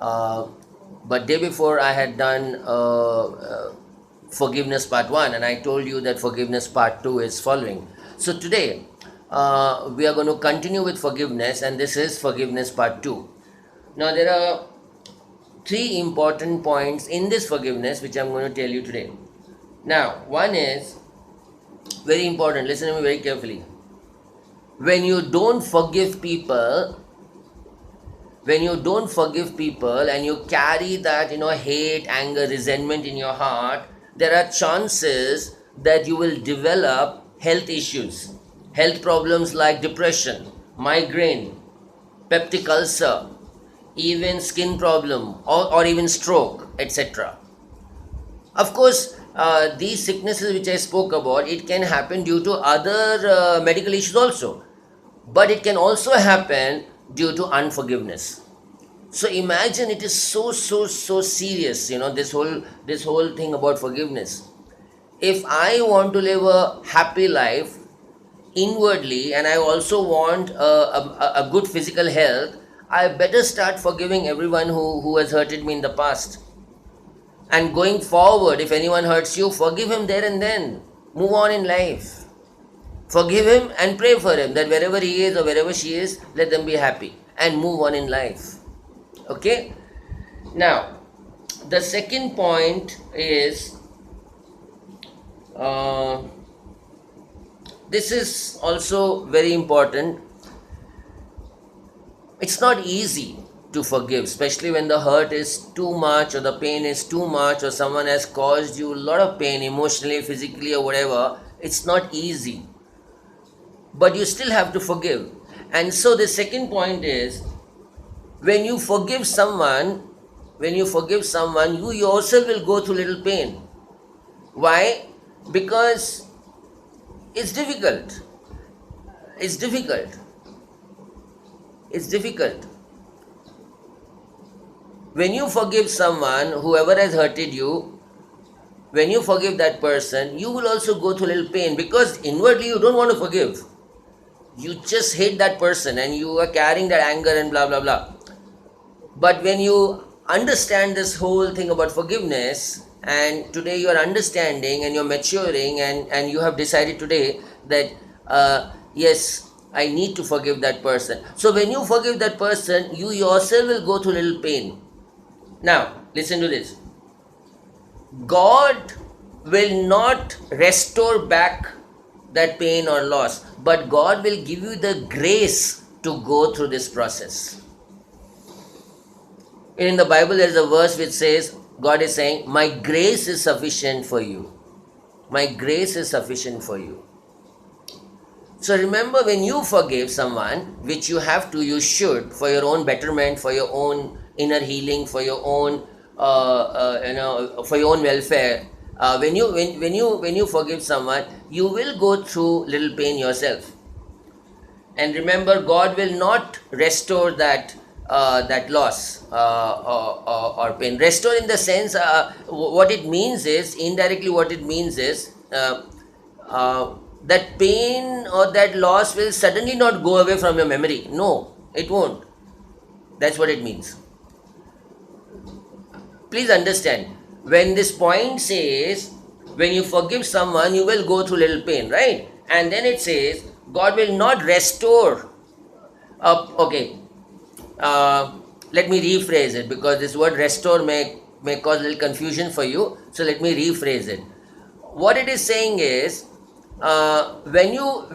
Uh, but day before I had done forgiveness part 1, and I told you that forgiveness part 2 is following. So today we are going to continue with forgiveness, and this is forgiveness part 2. Now there are three important points in this forgiveness which I'm going to tell you today. Now, one is very important, listen to me very carefully. When you don't forgive people, and you carry that hate, anger, resentment in your heart, there are chances that you will develop health issues, health problems like depression, migraine, peptic ulcer, even skin problem, or even stroke, etc. Of course, these sicknesses which I spoke about, it can happen due to other medical issues also, but it can also happen due to unforgiveness. So imagine, it is so serious, this whole thing about forgiveness. If I want to live a happy life inwardly, and I also want a good physical health, I better start forgiving everyone who has hurted me in the past. And going forward, if anyone hurts you, forgive him there and then. Move on in life. Forgive him and pray for him that wherever he is or wherever she is, let them be happy and move on in life. Okay? Now, the second point is this is also very important. It's not easy to forgive, especially when the hurt is too much or the pain is too much, or someone has caused you a lot of pain emotionally, physically, or whatever. It's not easy. But you still have to forgive. And so the second point is, when you forgive someone, you yourself will go through little pain. Why? Because it's difficult. It's difficult. It's difficult. When you forgive someone, whoever has hurted you, when you forgive that person, you will also go through a little pain, because inwardly you don't want to forgive. You just hate that person and you are carrying that anger and blah blah blah. But when you understand this whole thing about forgiveness, and today you are understanding and you're maturing, and you have decided today that yes, I need to forgive that person. So when you forgive that person, you yourself will go through a little pain. Now, listen to this. God will not restore back that pain or loss, but God will give you the grace to go through this process. In the Bible, there is a verse which says, God is saying, my grace is sufficient for you. My grace is sufficient for you. So remember, when you forgive someone, which you have to, you should, for your own betterment, for your own inner healing, for your own, for your own welfare. When you forgive someone, you will go through little pain yourself. And remember, God will not restore that loss or pain. Restore in the sense, what it means is, indirectly what it means is, that pain or that loss will suddenly not go away from your memory. No, it won't. That's what it means. Please understand, when this point says, when you forgive someone, you will go through little pain, right? And then it says, God will not restore. Okay, let me rephrase it, because this word restore may cause a little confusion for you. So let me rephrase it. What it is saying is, when you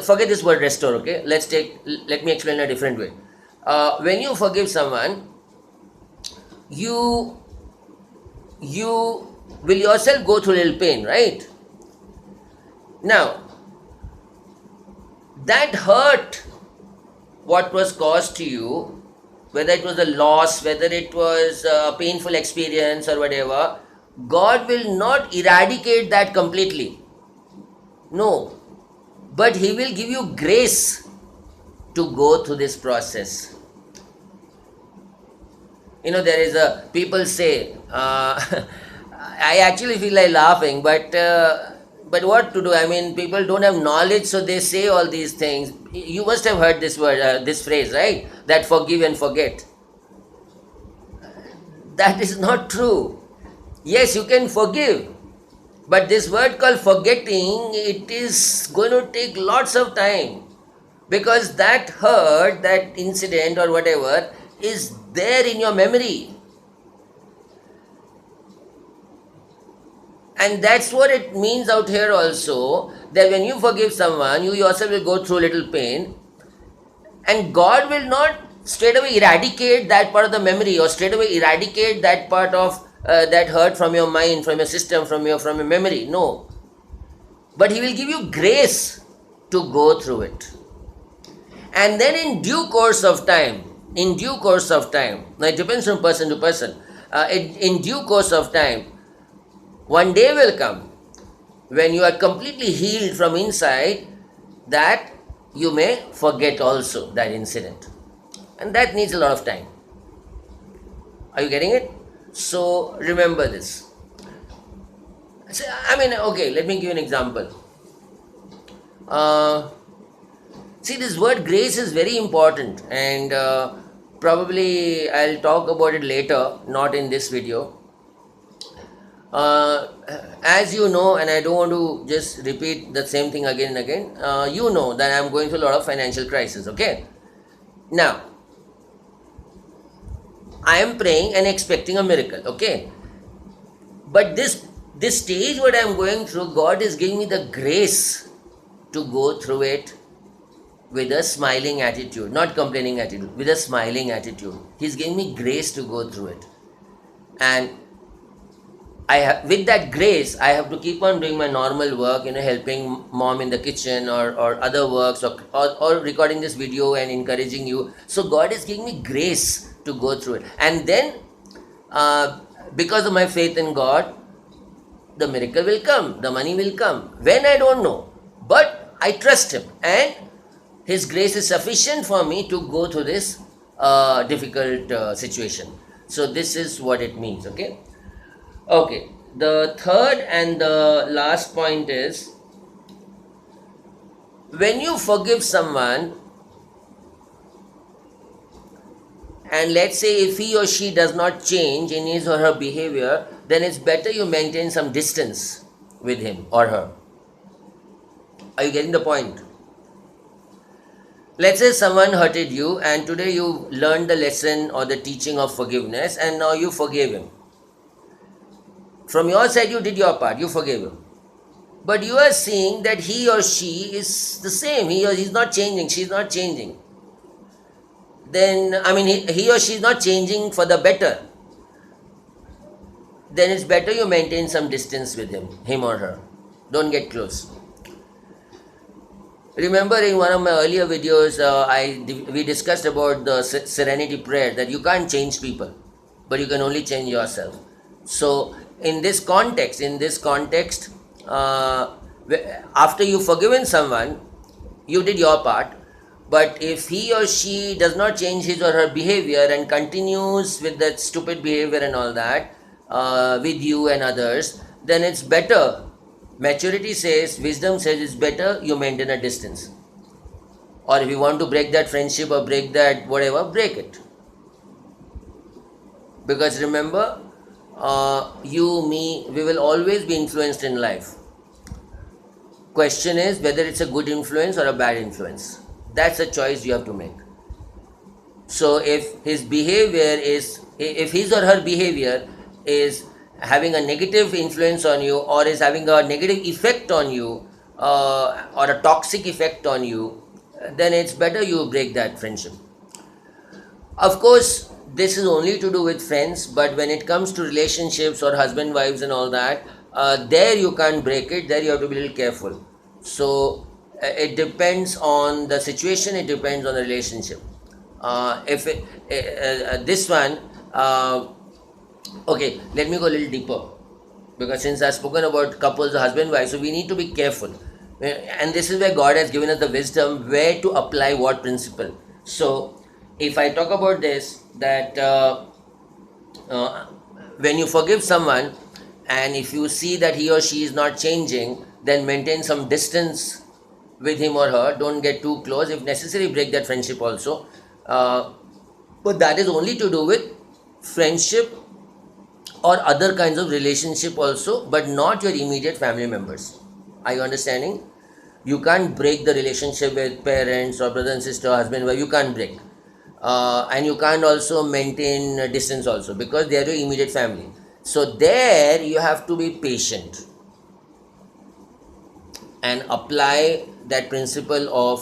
forget this word restore, okay? Let me explain a different way. When you forgive someone, you will yourself go through a little pain, right? Now, that hurt, what was caused to you, whether it was a loss, whether it was a painful experience or whatever, God will not eradicate that completely. No. But He will give you grace to go through this process. There is people say, I actually feel like laughing, but what to do? I mean, people don't have knowledge, so they say all these things. You must have heard this word, this phrase, right? That forgive and forget. That is not true. Yes, you can forgive, but this word called forgetting, it is going to take lots of time, because that hurt, that incident or whatever is there in your memory. And that's what it means out here also, that when you forgive someone, you yourself will go through a little pain, and God will not straight away eradicate that part of the memory, or straight away eradicate that part of that hurt from your mind, from your system, from your memory. No, but He will give you grace to go through it. And then in due course of time, now it depends from person to person, in due course of time, one day will come when you are completely healed from inside, that you may forget also that incident. And that needs a lot of time. Are you getting it? So remember this. Okay, let me give you an example. See, this word grace is very important, and probably I'll talk about it later, not in this video. As you know, and I don't want to just repeat the same thing again and again, you know that I'm going through a lot of financial crisis, okay? Now, I am praying and expecting a miracle, okay? But this stage what I am going through, God is giving me the grace to go through it with a smiling attitude, not complaining attitude, with a smiling attitude. He's giving me grace to go through it. And with that grace, I have to keep on doing my normal work, helping mom in the kitchen, or other works, or recording this video and encouraging you. So God is giving me grace to go through it. And then, because of my faith in God, the miracle will come, the money will come. When, I don't know. But I trust Him, and His grace is sufficient for me to go through this difficult situation. So this is what it means, okay? Okay, the third and the last point is, when you forgive someone, and let's say if he or she does not change in his or her behavior, then it's better you maintain some distance with him or her. Are you getting the point? Let's say someone hurted you, and today you learned the lesson or the teaching of forgiveness, and now you forgave him. From your side, you did your part, you forgave him. But you are seeing that he or she is the same. He or she is not changing, she is not changing. Then, he or she is not changing for the better. Then it's better you maintain some distance with him or her. Don't get close. Remember, in one of my earlier videos, we discussed about the serenity prayer, that you can't change people, but you can only change yourself. So, in this context, after you've forgiven someone, you did your part. But if he or she does not change his or her behavior and continues with that stupid behavior and all that, with you and others, then it's better. Maturity says, wisdom says, it's better you maintain a distance. Or if you want to break that friendship or break that whatever, break it. Because remember, you, me, we will always be influenced in life. Question is whether it's a good influence or a bad influence. That's a choice you have to make. So if his or her behavior is having a negative influence on you, or is having a negative effect on you, or a toxic effect on you, then it's better you break that friendship. Of course, this is only to do with friends, but when it comes to relationships or husband, wives and all that, there you can't break it, there you have to be a little careful. So it depends on the situation, it depends on the relationship. Okay, let me go a little deeper, because since I've spoken about couples, husband, wife, so we need to be careful. And this is where God has given us the wisdom where to apply what principle. So if I talk about this, that when you forgive someone, and if you see that he or she is not changing, then maintain some distance with him or her. Don't get too close. If necessary, break that friendship also. But that is only to do with friendship or other kinds of relationship also, but not your immediate family members. Are you understanding? You can't break the relationship with parents or brother and sister, husband, wife. You can't break. And you can't also maintain distance also, because they are your immediate family. So there you have to be patient and apply that principle of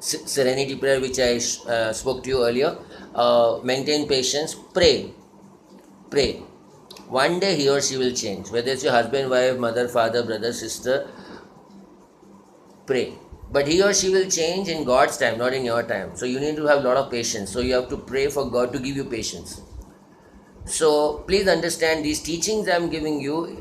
serenity prayer, which I spoke to you earlier. Maintain patience, pray. One day he or she will change. Whether it's your husband, wife, mother, father, brother, sister, pray. But he or she will change in God's time, not in your time. So you need to have a lot of patience. So you have to pray for God to give you patience. So please understand, these teachings I am giving you,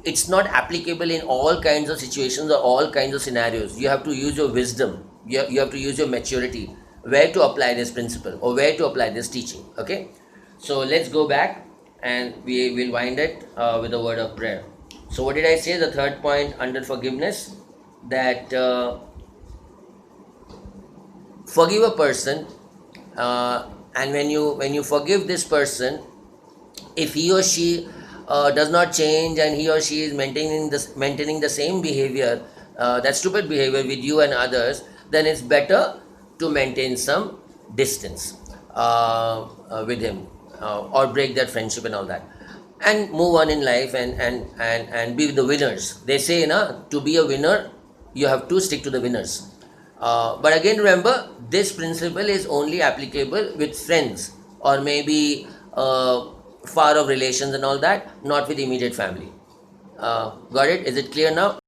it's not applicable in all kinds of situations or all kinds of scenarios. You have to use your wisdom. You have to use your maturity, where to apply this principle or where to apply this teaching. Okay, so let's go back and we will wind it with a word of prayer. So what did I say? The third point under forgiveness, that forgive a person, and when you forgive this person, if he or she does not change and he or she is maintaining the same behavior, that stupid behavior with you and others, then it's better to maintain some distance with him, or break that friendship and all that, and move on in life, and be the winners. They say, to be a winner, you have to stick to the winners. But again, remember, this principle is only applicable with friends, or maybe far off relations and all that, not with immediate family. Got it? Is it clear now?